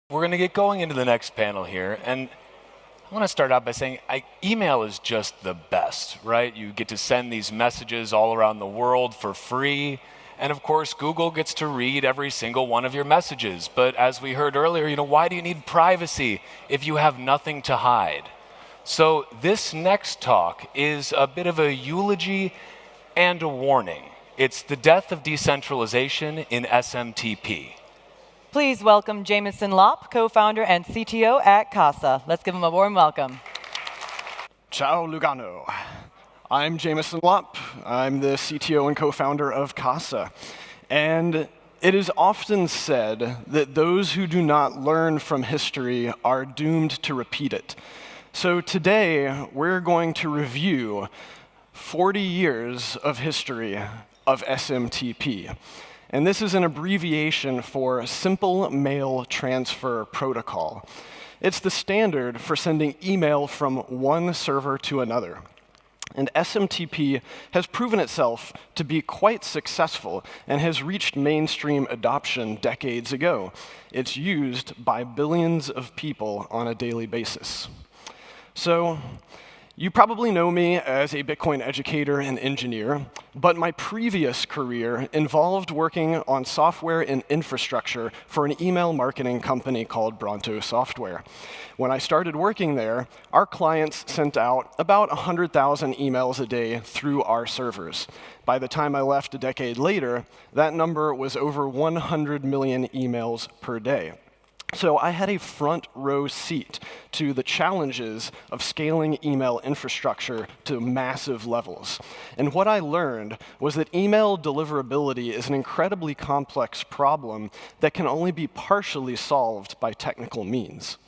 We're going to get going into the next panel here, and I want to start out by saying email is just the best, right? You get to send these messages all around the world for free, and of course, Google gets to read every single one of your messages. But as we heard earlier, why do you need privacy if you have nothing to hide? So this next talk is a bit of a eulogy and a warning. It's the death of decentralization in SMTP. Please welcome Jameson Lopp, co-founder and CTO at CASA. Let's give him a warm welcome. Ciao, Lugano. I'm Jameson Lopp. I'm the CTO and co-founder of CASA. And it is often said that those who do not learn from history are doomed to repeat it. So today, we're going to review 40 years of history of SMTP. And this is an abbreviation for Simple Mail Transfer Protocol. It's the standard for sending email from one server to another. And SMTP has proven itself to be quite successful and has reached mainstream adoption decades ago. It's used by billions of people on a daily basis. So, you probably know me as a Bitcoin educator and engineer, but my previous career involved working on software and infrastructure for an email marketing company called Bronto Software. When I started working there, our clients sent out about 100,000 emails a day through our servers. By the time I left a decade later, that number was over 100 million emails per day. So I had a front row seat to the challenges of scaling email infrastructure to massive levels. And what I learned was that email deliverability is an incredibly complex problem that can only be partially solved by technical means.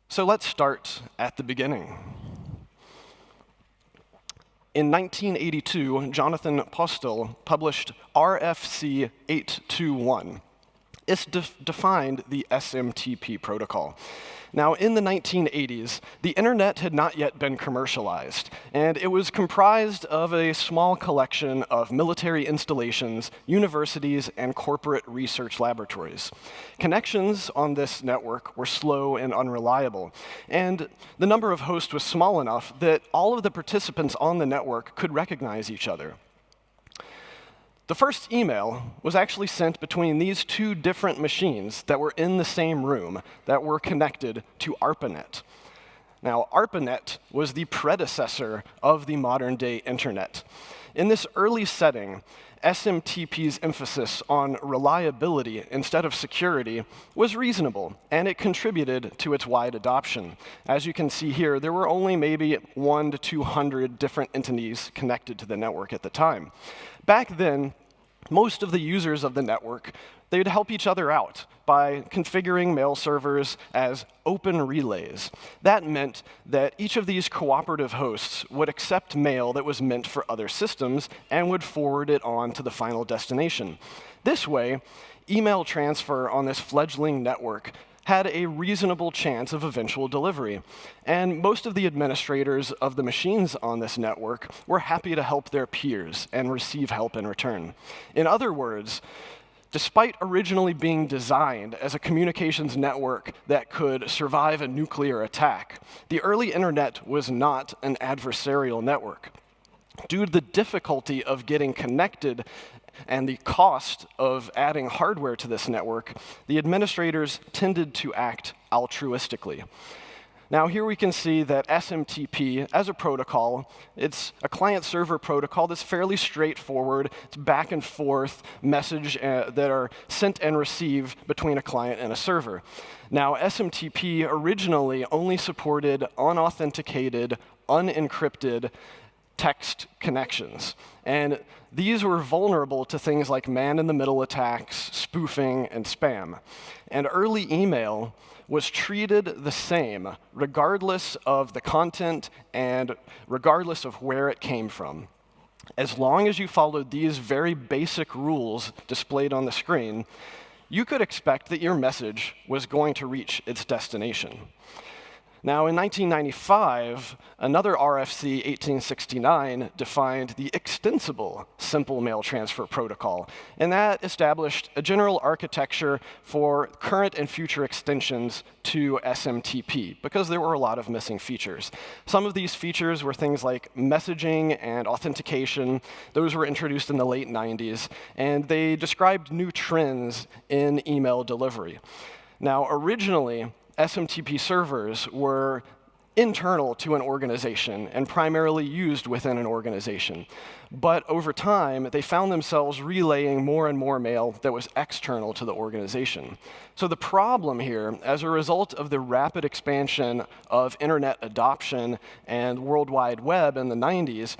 So let's start at the beginning. In 1982, Jonathan Postel published RFC 821. It's defined the SMTP protocol. Now, in the 1980s, the internet had not yet been commercialized, and it was comprised of a small collection of military installations, universities, and corporate research laboratories. Connections on this network were slow and unreliable, and the number of hosts was small enough that all of the participants on the network could recognize each other. The first email was actually sent between these two different machines that were in the same room that were connected to ARPANET. Now, ARPANET was the predecessor of the modern-day internet. In this early setting, SMTP's emphasis on reliability instead of security was reasonable, and it contributed to its wide adoption. As you can see here, there were only maybe 100 to 200 different entities connected to the network at the time. Back then, most of the users of the network, they would help each other out by configuring mail servers as open relays. That meant that each of these cooperative hosts would accept mail that was meant for other systems and would forward it on to the final destination. This way, email transfer on this fledgling network had a reasonable chance of eventual delivery. And most of the administrators of the machines on this network were happy to help their peers and receive help in return. In other words, despite originally being designed as a communications network that could survive a nuclear attack, the early internet was not an adversarial network. Due to the difficulty of getting connected and the cost of adding hardware to this network, the administrators tended to act altruistically. Now, here we can see that SMTP, as a protocol, it's a client-server protocol that's fairly straightforward. It's back and forth message that are sent and received between a client and a server. Now, SMTP originally only supported unauthenticated, unencrypted text connections. And these were vulnerable to things like man-in-the-middle attacks, spoofing, and spam. And early email was treated the same, regardless of the content and regardless of where it came from. As long as you followed these very basic rules displayed on the screen, you could expect that your message was going to reach its destination. Now, in 1995, another RFC 1869 defined the extensible simple mail transfer protocol, and that established a general architecture for current and future extensions to SMTP, because there were a lot of missing features. Some of these features were things like messaging and authentication. Those were introduced in the late 90s, and they described new trends in email delivery. Now, originally, SMTP servers were internal to an organization and primarily used within an organization. But over time, they found themselves relaying more and more mail that was external to the organization. So the problem here, as a result of the rapid expansion of internet adoption and World Wide Web in the 90s,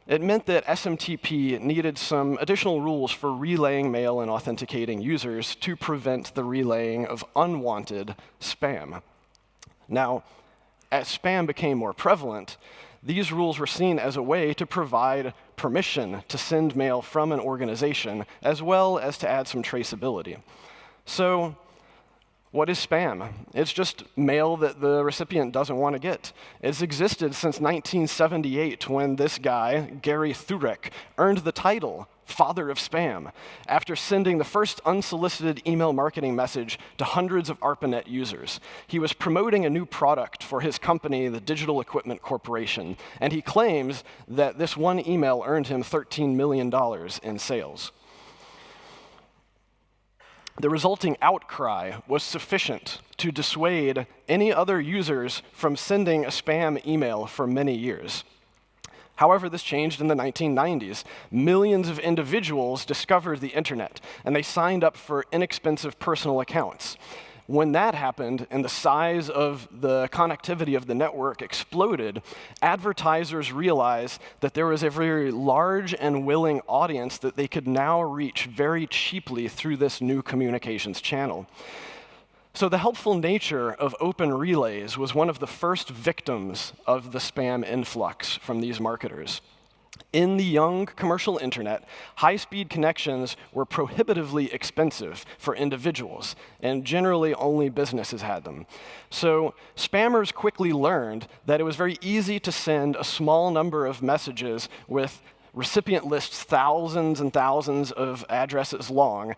it meant that SMTP needed some additional rules for relaying mail and authenticating users to prevent the relaying of unwanted spam. Now, as spam became more prevalent, these rules were seen as a way to provide permission to send mail from an organization, as well as to add some traceability. So, what is spam? It's just mail that the recipient doesn't want to get. It's existed since 1978, when this guy, Gary Thurek, earned the title Father of Spam after sending the first unsolicited email marketing message to hundreds of ARPANET users. He was promoting a new product for his company, the Digital Equipment Corporation, and he claims that this one email earned him $13 million in sales. The resulting outcry was sufficient to dissuade any other users from sending a spam email for many years. However, this changed in the 1990s. Millions of individuals discovered the internet, and they signed up for inexpensive personal accounts. When that happened and the size of the connectivity of the network exploded, advertisers realized that there was a very large and willing audience that they could now reach very cheaply through this new communications channel. So the helpful nature of open relays was one of the first victims of the spam influx from these marketers. In the young commercial internet, high-speed connections were prohibitively expensive for individuals, and generally only businesses had them. So spammers quickly learned that it was very easy to send a small number of messages with recipient lists thousands and thousands of addresses long.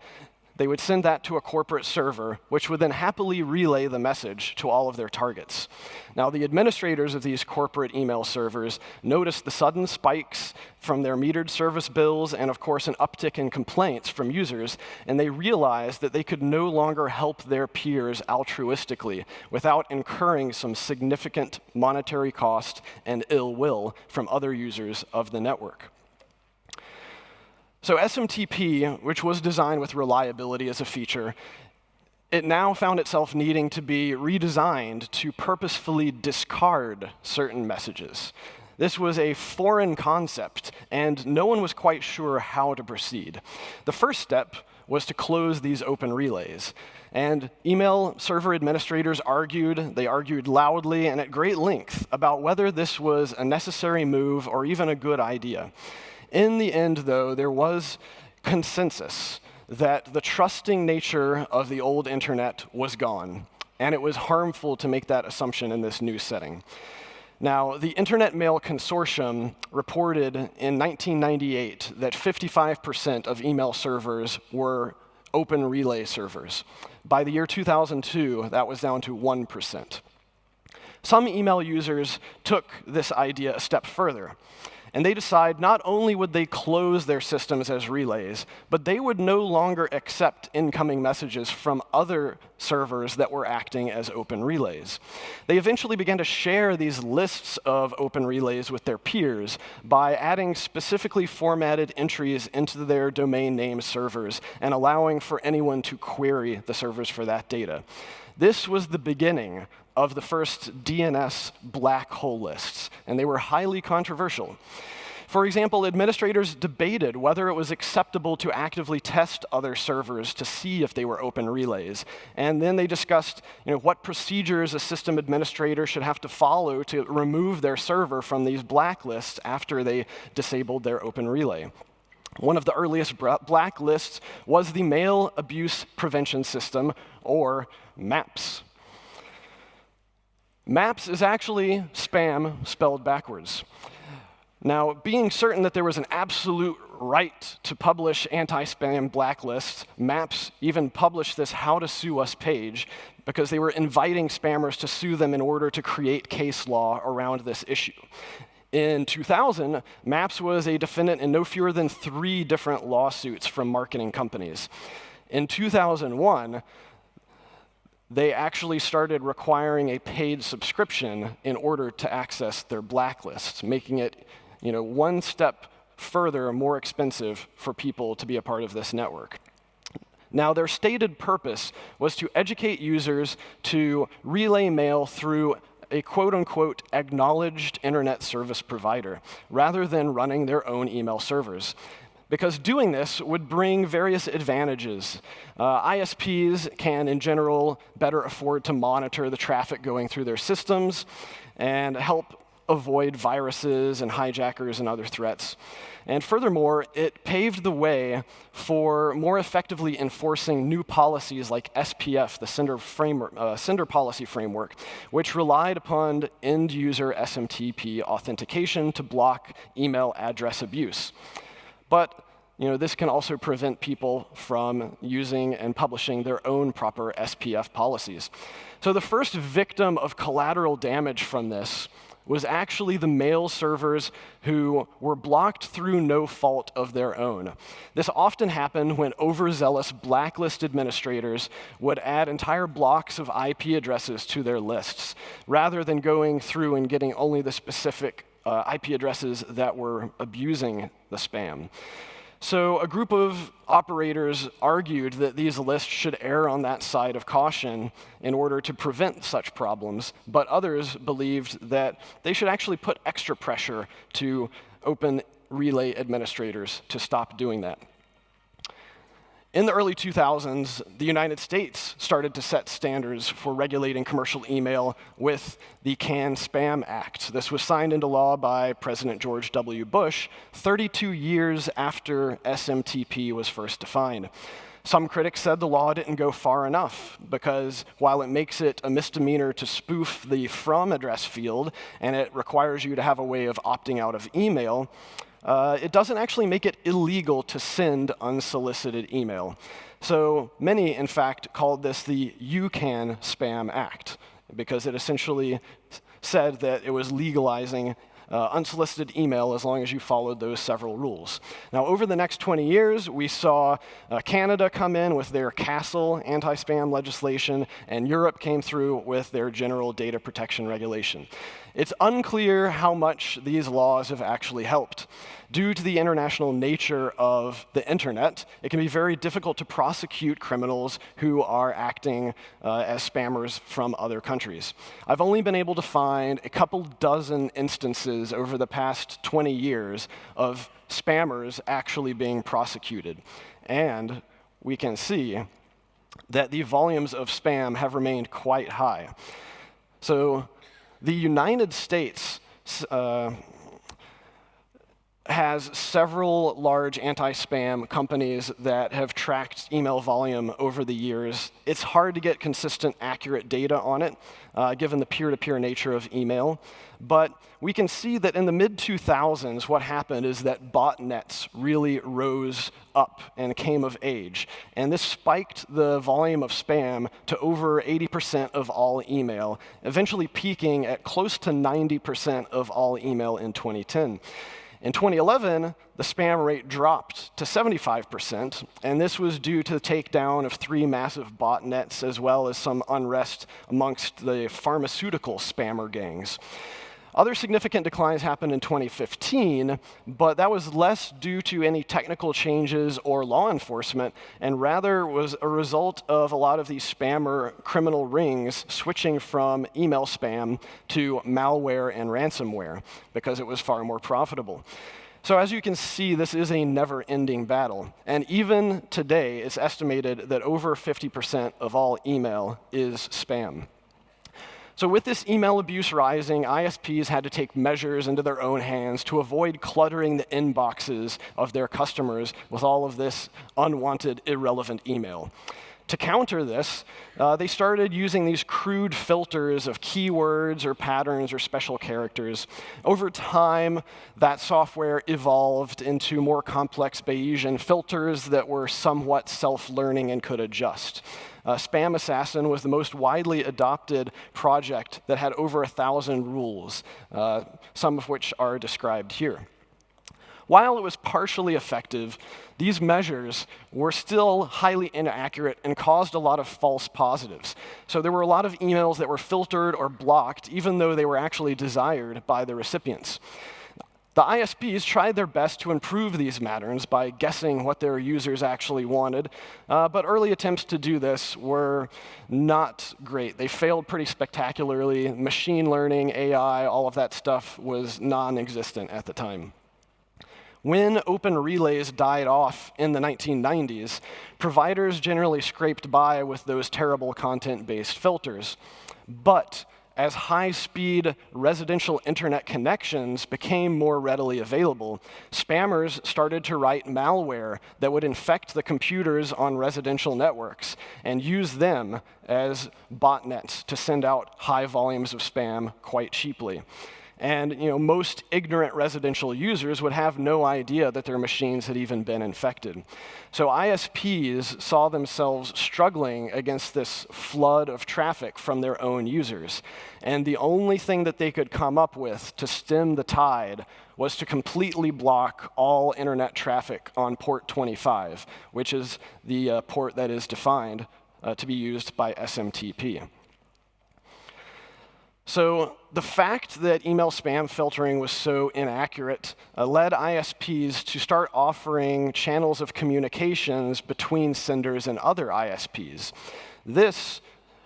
They would send that to a corporate server, which would then happily relay the message to all of their targets. Now, the administrators of these corporate email servers noticed the sudden spikes from their metered service bills and, of course, an uptick in complaints from users, and they realized that they could no longer help their peers altruistically without incurring some significant monetary cost and ill will from other users of the network. So SMTP, which was designed with reliability as a feature, it now found itself needing to be redesigned to purposefully discard certain messages. This was a foreign concept, and no one was quite sure how to proceed. The first step was to close these open relays. And email server administrators argued, they argued loudly and at great length about whether this was a necessary move or even a good idea. In the end, though, there was consensus that the trusting nature of the old internet was gone, and it was harmful to make that assumption in this new setting. Now, the Internet Mail Consortium reported in 1998 that 55% of email servers were open relay servers. By the year 2002, that was down to 1%. Some email users took this idea a step further. And they decide not only would they close their systems as relays, but they would no longer accept incoming messages from other servers that were acting as open relays. They eventually began to share these lists of open relays with their peers by adding specifically formatted entries into their domain name servers and allowing for anyone to query the servers for that data. This was the beginning of the first DNS black hole lists, and they were highly controversial. For example, administrators debated whether it was acceptable to actively test other servers to see if they were open relays. And then they discussed what procedures a system administrator should have to follow to remove their server from these blacklists after they disabled their open relay. One of the earliest blacklists was the Mail Abuse Prevention System, or MAPS. MAPS is actually spam spelled backwards. Now, being certain that there was an absolute right to publish anti-spam blacklists, MAPS even published this How to Sue Us page because they were inviting spammers to sue them in order to create case law around this issue. In 2000, MAPS was a defendant in no fewer than 3 different lawsuits from marketing companies. In 2001, they actually started requiring a paid subscription in order to access their blacklists, making it, one step further more expensive for people to be a part of this network. Now, their stated purpose was to educate users to relay mail through a quote-unquote acknowledged internet service provider, rather than running their own email servers. Because doing this would bring various advantages. ISPs can, in general, better afford to monitor the traffic going through their systems and help avoid viruses and hijackers and other threats. And furthermore, it paved the way for more effectively enforcing new policies like SPF, the Sender Policy Framework, which relied upon end-user SMTP authentication to block email address abuse. But this can also prevent people from using and publishing their own proper SPF policies. So the first victim of collateral damage from this was actually the mail servers who were blocked through no fault of their own. This often happened when overzealous blacklist administrators would add entire blocks of IP addresses to their lists, rather than going through and getting only the specific IP addresses that were abusing the spam. So a group of operators argued that these lists should err on that side of caution in order to prevent such problems, but others believed that they should actually put extra pressure to open relay administrators to stop doing that. In the early 2000s, the United States started to set standards for regulating commercial email with the CAN-SPAM Act. This was signed into law by President George W. Bush 32 years after SMTP was first defined. Some critics said the law didn't go far enough because while it makes it a misdemeanor to spoof the from address field and it requires you to have a way of opting out of email, it doesn't actually make it illegal to send unsolicited email. So many, in fact, called this the CAN-SPAM Act because it essentially said that it was legalizing unsolicited email as long as you followed those several rules. Now, over the next 20 years, we saw Canada come in with their CASA anti-spam legislation, and Europe came through with their general data protection regulation. It's unclear how much these laws have actually helped. Due to the international nature of the internet, it can be very difficult to prosecute criminals who are acting as spammers from other countries. I've only been able to find a couple dozen instances over the past 20 years of spammers actually being prosecuted. And we can see that the volumes of spam have remained quite high. So the United States has several large anti-spam companies that have tracked email volume over the years. It's hard to get consistent, accurate data on it, given the peer-to-peer nature of email. But we can see that in the mid-2000s, what happened is that botnets really rose up and came of age. And this spiked the volume of spam to over 80% of all email, eventually peaking at close to 90% of all email in 2010. In 2011, the spam rate dropped to 75%, and this was due to the takedown of 3 massive botnets, as well as some unrest amongst the pharmaceutical spammer gangs. Other significant declines happened in 2015, but that was less due to any technical changes or law enforcement, and rather was a result of a lot of these spammer criminal rings switching from email spam to malware and ransomware, because it was far more profitable. So as you can see, this is a never-ending battle. And even today, it's estimated that over 50% of all email is spam. So with this email abuse rising, ISPs had to take measures into their own hands to avoid cluttering the inboxes of their customers with all of this unwanted, irrelevant email. To counter this, they started using these crude filters of keywords or patterns or special characters. Over time, that software evolved into more complex Bayesian filters that were somewhat self-learning and could adjust. Spam Assassin was the most widely adopted project that had over 1,000 rules, some of which are described here. While it was partially effective, these measures were still highly inaccurate and caused a lot of false positives. So there were a lot of emails that were filtered or blocked, even though they were actually desired by the recipients. The ISPs tried their best to improve these patterns by guessing what their users actually wanted, but early attempts to do this were not great. They failed pretty spectacularly. Machine learning, AI, all of that stuff was non-existent at the time. When open relays died off in the 1990s, providers generally scraped by with those terrible content-based filters. But as high-speed residential internet connections became more readily available, spammers started to write malware that would infect the computers on residential networks and use them as botnets to send out high volumes of spam quite cheaply. And most ignorant residential users would have no idea that their machines had even been infected. So ISPs saw themselves struggling against this flood of traffic from their own users. And the only thing that they could come up with to stem the tide was to completely block all internet traffic on port 25, which is the port that is defined to be used by SMTP. So the fact that email spam filtering was so inaccurate led ISPs to start offering channels of communications between senders and other ISPs. This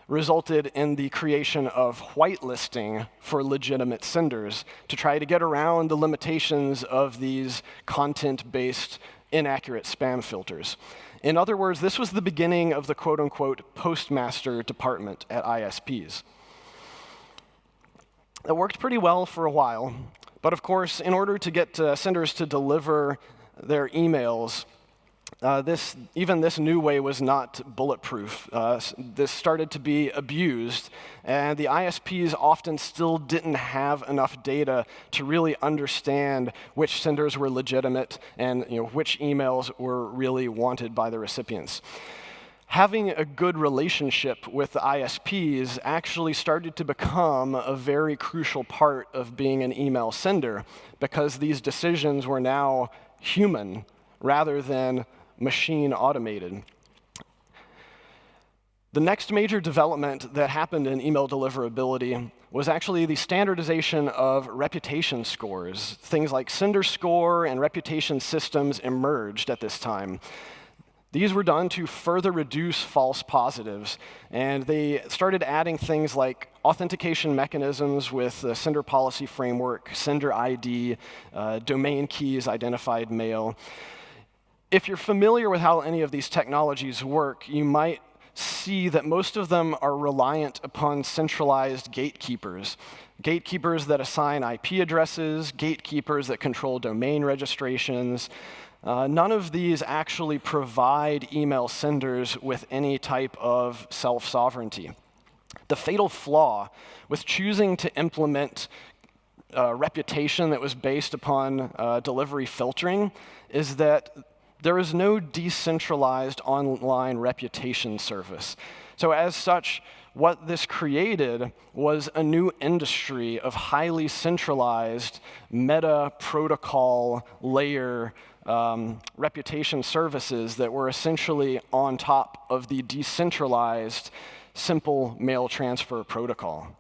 resulted in the creation of whitelisting for legitimate senders to try to get around the limitations of these content-based inaccurate spam filters. In other words, this was the beginning of the quote-unquote postmaster department at ISPs. It worked pretty well for a while, but of course, in order to get senders to deliver their emails, even this new way was not bulletproof. This started to be abused, and the ISPs often still didn't have enough data to really understand which senders were legitimate and which emails were really wanted by the recipients. Having a good relationship with the ISPs actually started to become a very crucial part of being an email sender, because these decisions were now human rather than machine automated. The next major development that happened in email deliverability was actually the standardization of reputation scores. Things like sender score and reputation systems emerged at this time. These were done to further reduce false positives, and they started adding things like authentication mechanisms with the sender policy framework, sender ID, domain keys, identified mail. If you're familiar with how any of these technologies work, you might see that most of them are reliant upon centralized gatekeepers. Gatekeepers that assign IP addresses, gatekeepers that control domain registrations. None of these actually provide email senders with any type of self-sovereignty. The fatal flaw with choosing to implement reputation that was based upon delivery filtering is that there is no decentralized online reputation service. So as such, what this created was a new industry of highly centralized meta protocol layer reputation services that were essentially on top of the decentralized simple mail transfer protocol.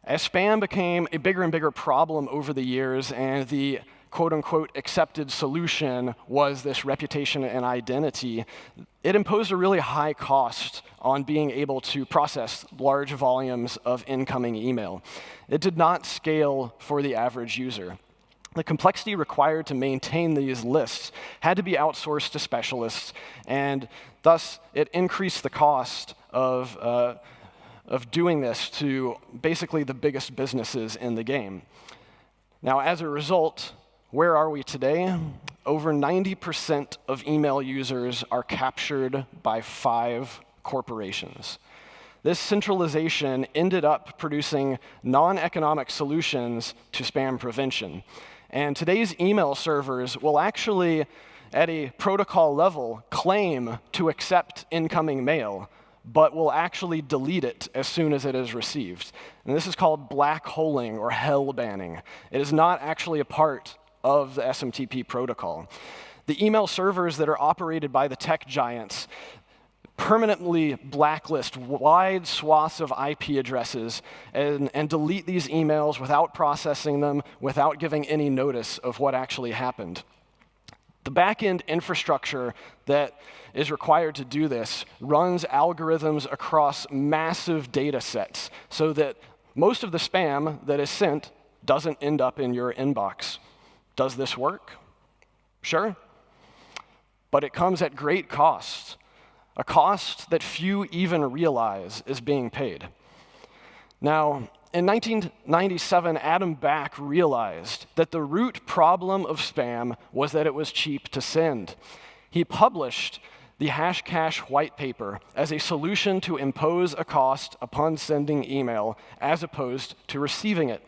As spam became a bigger and bigger problem over the years, and the quote-unquote accepted solution was this reputation and identity, it imposed a really high cost on being able to process large volumes of incoming email. It did not scale for the average user. The complexity required to maintain these lists had to be outsourced to specialists, and thus it increased the cost of doing this to basically the biggest businesses in the game. Now, as a result, where are we today? over 90% of email users are captured by 5 corporations. This centralization ended up producing non-economic solutions to spam prevention. And today's email servers will actually, at a protocol level, claim to accept incoming mail, but will actually delete it as soon as it is received. And this is called black holing or hell banning. It is not actually a part of the SMTP protocol. The email servers that are operated by the tech giants permanently blacklist wide swaths of IP addresses and delete these emails without processing them, without giving any notice of what actually happened. The back-end infrastructure that is required to do this runs algorithms across massive data sets so that most of the spam that is sent doesn't end up in your inbox. Does this work? Sure. But it comes at great cost, a cost that few even realize is being paid. Now, in 1997, Adam Back realized that the root problem of spam was that it was cheap to send. He published the Hashcash white paper as a solution to impose a cost upon sending email as opposed to receiving it.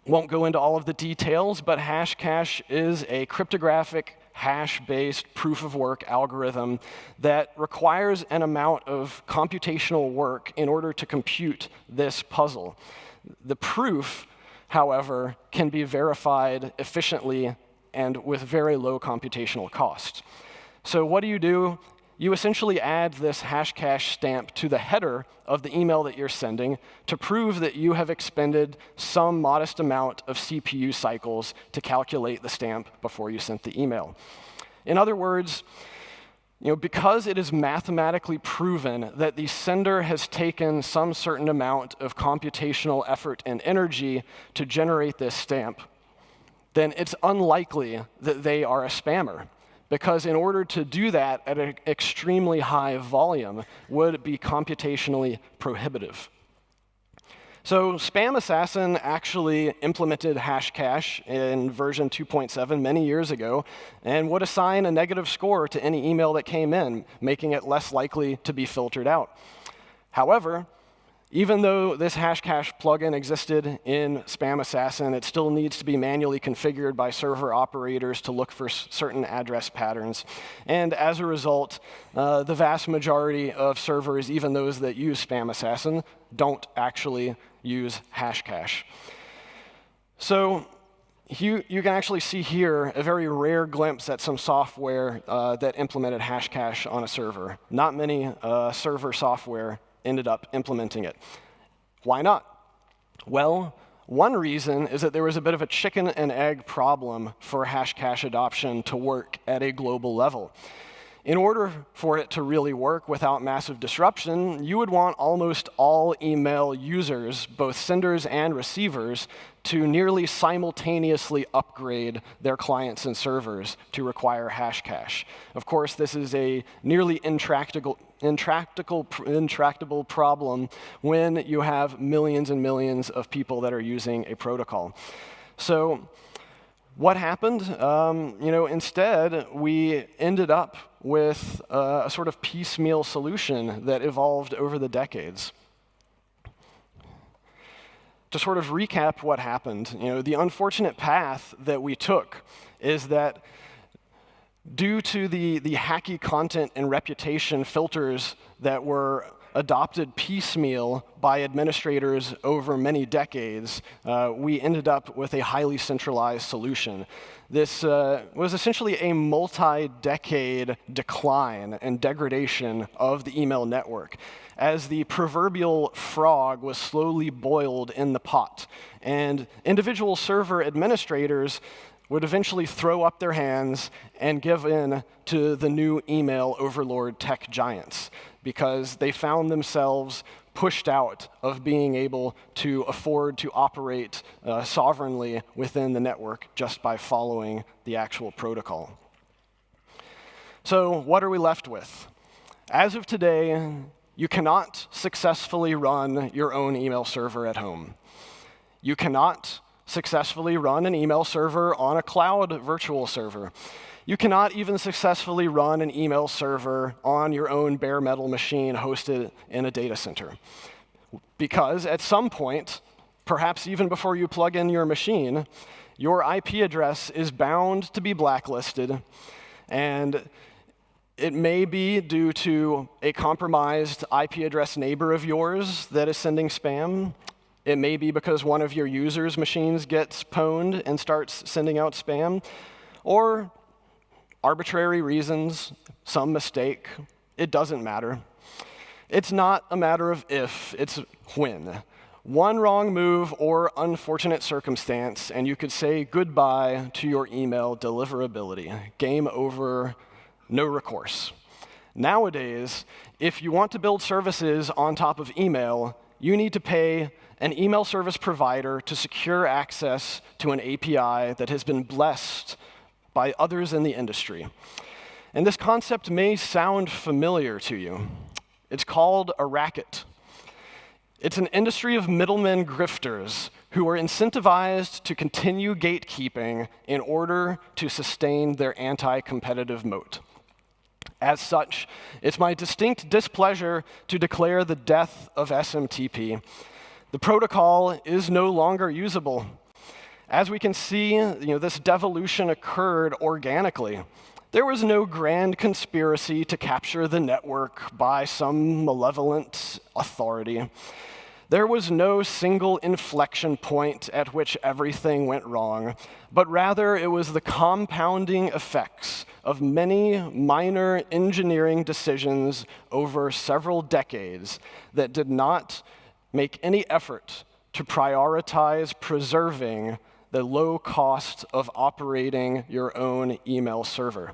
Won't go into all of the details, but Hashcash is a cryptographic hash-based proof-of-work algorithm that requires an amount of computational work in order to compute this puzzle. The proof, however, can be verified efficiently and with very low computational cost. So what do? You essentially add this Hashcash stamp to the header of the email that you're sending to prove that you have expended some modest amount of CPU cycles to calculate the stamp before you sent the email. In other words, because it is mathematically proven that the sender has taken some certain amount of computational effort and energy to generate this stamp, then it's unlikely that they are a spammer. Because in order to do that at an extremely high volume would be computationally prohibitive. So Spam Assassin actually implemented Hashcash in version 2.7 many years ago and would assign a negative score to any email that came in, making it less likely to be filtered out. However, even though this Hashcash plugin existed in Spam Assassin, it still needs to be manually configured by server operators to look for certain address patterns. And as a result, the vast majority of servers, even those that use Spam Assassin, don't actually use Hashcash. So you can actually see here a very rare glimpse at some software that implemented Hashcash on a server. Not many server software ended up implementing it. Why not? Well, one reason is that there was a bit of a chicken and egg problem for Hashcash adoption to work at a global level. In order for it to really work without massive disruption, you would want almost all email users, both senders and receivers, to nearly simultaneously upgrade their clients and servers to require Hashcash. Of course, this is a nearly intractable problem when you have millions and millions of people that are using a protocol. So what happened? Instead, we ended up with a sort of piecemeal solution that evolved over the decades. To sort of recap what happened, the unfortunate path that we took is that due to the hacky content and reputation filters that were adopted piecemeal by administrators over many decades, we ended up with a highly centralized solution. This was essentially a multi-decade decline and degradation of the email network, as the proverbial frog was slowly boiled in the pot, and individual server administrators would eventually throw up their hands and give in to the new email overlord tech giants, because they found themselves pushed out of being able to afford to operate sovereignly within the network just by following the actual protocol. So what are we left with? As of today, you cannot successfully run your own email server at home. You cannot successfully run an email server on a cloud virtual server. You cannot even successfully run an email server on your own bare metal machine hosted in a data center. Because at some point, perhaps even before you plug in your machine, your IP address is bound to be blacklisted, and it may be due to a compromised IP address neighbor of yours that is sending spam. It may be because one of your users' machines gets pwned and starts sending out spam, or arbitrary reasons, some mistake. It doesn't matter. It's not a matter of if, it's when. One wrong move or unfortunate circumstance, and you could say goodbye to your email deliverability. Game over, no recourse. Nowadays, if you want to build services on top of email, you need to pay an email service provider to secure access to an API that has been blessed by others in the industry. And this concept may sound familiar to you. It's called a racket. It's an industry of middlemen grifters who are incentivized to continue gatekeeping in order to sustain their anti-competitive moat. As such, it's my distinct displeasure to declare the death of SMTP. The protocol is no longer usable. As we can see, this devolution occurred organically. There was no grand conspiracy to capture the network by some malevolent authority. There was no single inflection point at which everything went wrong, but rather it was the compounding effects of many minor engineering decisions over several decades that did not make any effort to prioritize preserving the low cost of operating your own email server.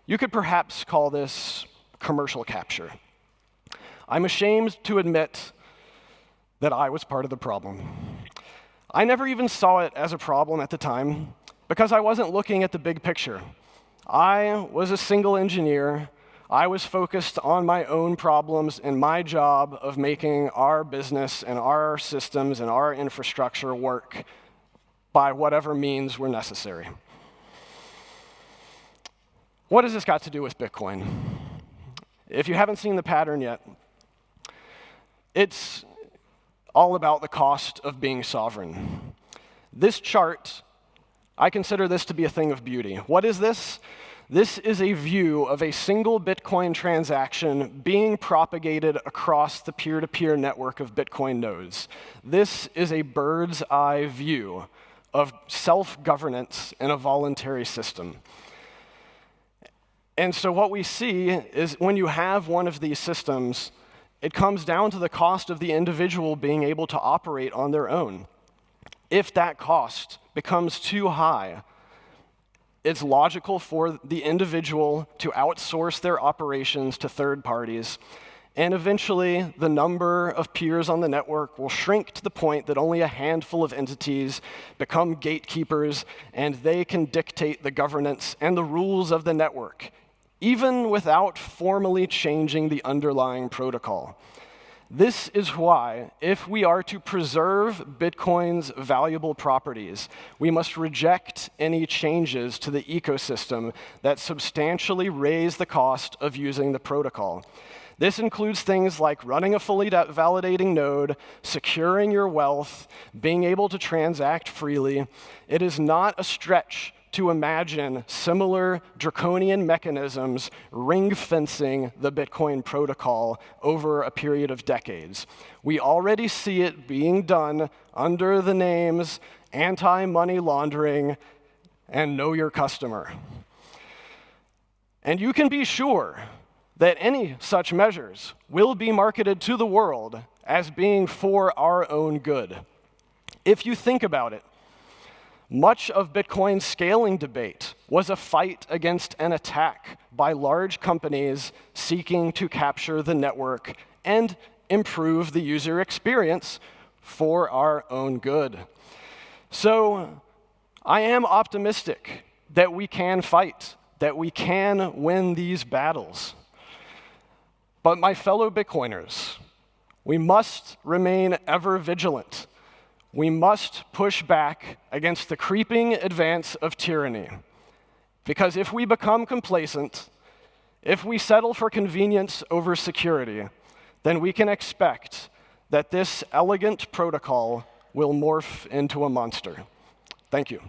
You could perhaps call this commercial capture. I'm ashamed to admit that I was part of the problem. I never even saw it as a problem at the time because I wasn't looking at the big picture. I was a single engineer. I was focused on my own problems and my job of making our business and our systems and our infrastructure work by whatever means were necessary. What has this got to do with Bitcoin? If you haven't seen the pattern yet, it's all about the cost of being sovereign. This chart, I consider this to be a thing of beauty. What is this? This is a view of a single Bitcoin transaction being propagated across the peer-to-peer network of Bitcoin nodes. This is a bird's eye view of self-governance in a voluntary system. And so what we see is when you have one of these systems, it comes down to the cost of the individual being able to operate on their own. If that cost becomes too high, it's logical for the individual to outsource their operations to third parties, and eventually the number of peers on the network will shrink to the point that only a handful of entities become gatekeepers, and they can dictate the governance and the rules of the network, even without formally changing the underlying protocol. This is why, if we are to preserve Bitcoin's valuable properties, we must reject any changes to the ecosystem that substantially raise the cost of using the protocol. This includes things like running a fully validating node, securing your wealth, being able to transact freely. It is not a stretch to imagine similar draconian mechanisms ring-fencing the Bitcoin protocol over a period of decades. We already see it being done under the names anti-money laundering and know your customer. And you can be sure that any such measures will be marketed to the world as being for our own good. If you think about it, much of Bitcoin's scaling debate was a fight against an attack by large companies seeking to capture the network and improve the user experience for our own good. So I am optimistic that we can fight, that we can win these battles. But my fellow Bitcoiners, we must remain ever vigilant. We must push back against the creeping advance of tyranny. Because if we become complacent, if we settle for convenience over security, then we can expect that this elegant protocol will morph into a monster. Thank you.